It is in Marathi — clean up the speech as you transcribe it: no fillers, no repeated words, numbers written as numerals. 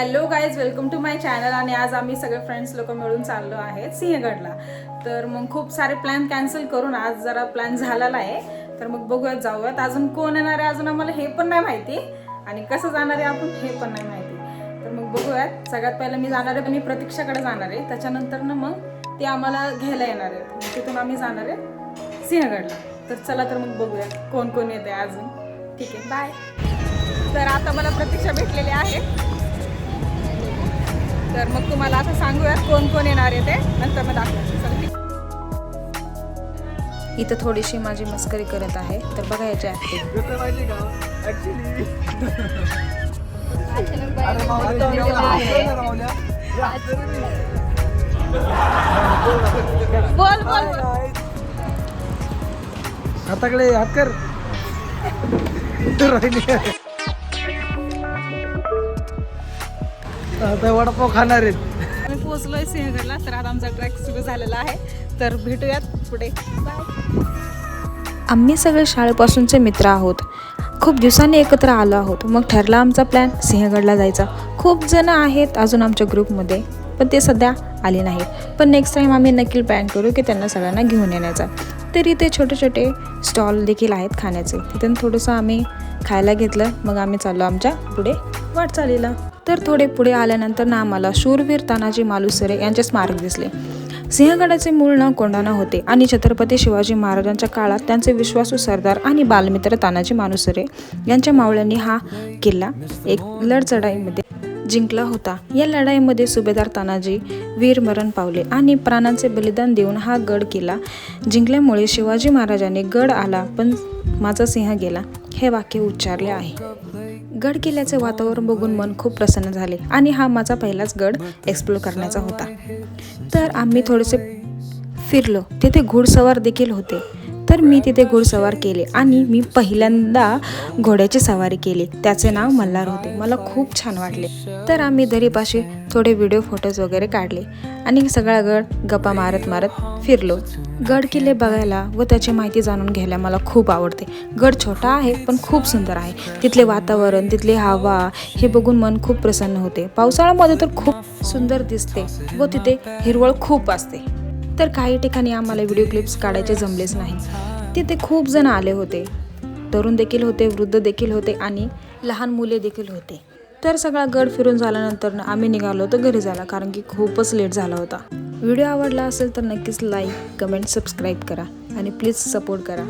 Hello guys, welcome to my channel. आणि आज आम्ही सगळे फ्रेंड्स लोक मिळून चाललो आहेत सिंहगडला. तर मग खूप सारे प्लॅन कॅन्सल करून आज जरा प्लॅन झालेला आहे. तर मग बघूयात, जाऊयात. अजून कोण येणार आहे अजून आम्हाला हे पण नाही माहिती, आणि कसं जाणार आहे आपण हे पण नाही माहिती. तर मग बघूयात. सगळ्यात पहिलं मी जाणार आहे, पण मी प्रतीक्षाकडे जाणार आहे. त्याच्यानंतर ना मग ते आम्हाला घ्यायला येणार आहेत. तिथून आम्ही जाणार आहे सिंहगडला. तर चला, तर मग बघूयात कोण कोण येते अजून. ठीक आहे, बाय. तर आता मला प्रतीक्षा भेटलेली आहे. तर मग तुम्हाला असं सांगूयात कोण कोण येणार आहे ते नंतर मग दाखवायचं. इथं थोडीशी माझी मस्करी करत आहे, तर बघा याची ऍक्टिंग. बोल बोल. हाताकडे हात कर. आता वडापाव खाणार आहेत. आम्ही पोहोचलोय सिंहगडला. तर आता आमचा ट्रॅक सुरू झालेला आहे. तर भेटूयात पुढे. बाय. आम्ही सगळे शाळेपासूनचे मित्र आहोत. खूप दिवसांनी एकत्र आलो आहोत. मग ठरला आमचा प्लॅन सिंहगडला जायचा. खूप जण आहेत अजून आमच्या ग्रुपमध्ये, पण ते सध्या आले नाहीत. पण नेक्स्ट टाईम आम्ही नक्की प्लॅन करू की त्यांना सगळ्यांना घेऊन येण्याचा. तर इथे छोटे छोटे स्टॉल देखील आहेत खाण्याचे. तिथून थोडंसं आम्ही खायला घेतलं. मग आम्ही चाललो आमच्या पुढे वाटचालीला. तर थोडे पुढे आल्यानंतर ना आम्हाला शूरवीर तानाजी मालुसरे यांचे स्मारक दिसले. सिंहगडाचे मूळ नाव कोंढाणा होते आणि छत्रपती शिवाजी महाराजांच्या काळात त्यांचे विश्वासू सरदार आणि बालमित्र तानाजी मालुसरे यांच्या मावळ्यांनी हा किल्ला एक लढचढाईमध्ये जिंकला होता. या लढाईमध्ये सुभेदार तानाजी वीरमरण पावले आणि प्राणांचे बलिदान देऊन हा गड किल्ला जिंकल्यामुळे शिवाजी महाराजांनी गड आला पण माझा सिंह गेला हे वाक्य उच्चारले आहे. गड किल्ल्याचे वातावरण बघून मन खूप प्रसन्न झाले आणि हा माझा पहिलाच गड एक्सप्लोर करण्याचा होता. तर आम्ही थोडेसे फिरलो. तिथे घोडसवार देखील होते. तर मी तिथे घोडसवार केले आणि मी पहिल्यांदा घोड्याची सवारी केली. त्याचे नाव मल्हार होते. मला खूप छान वाटले. तर आम्ही दरीपाशी थोडे व्हिडिओ फोटोज वगैरे काढले आणि सगळा गड गप्पा मारत मारत फिरलो. गड किल्ले बघायला व त्याची माहिती जाणून घ्यायला मला खूप आवडते. गड छोटा आहे पण खूप सुंदर आहे. तिथले वातावरण, तिथली हवा हे बघून मन खूप प्रसन्न होते. पावसाळ्यामध्ये तर खूप सुंदर दिसते व तिथे हिरवळ खूप असते. तर काही ठिकाणी आम्हाला व्हिडिओ क्लिप्स काढायचे जमलेच नाही. तिथे खूप जण आले होते. तरुण देखील होते, वृद्ध देखील होते आणि लहान मुले देखील होते. तर सगळा गड फिरून झाल्यानंतर आम्ही निघालो होतो घरी जायला, कारण की खूपच लेट झाला होता. व्हिडिओ आवडला असेल तर नक्कीच लाईक, कमेंट, सबस्क्राईब करा आणि प्लीज सपोर्ट करा.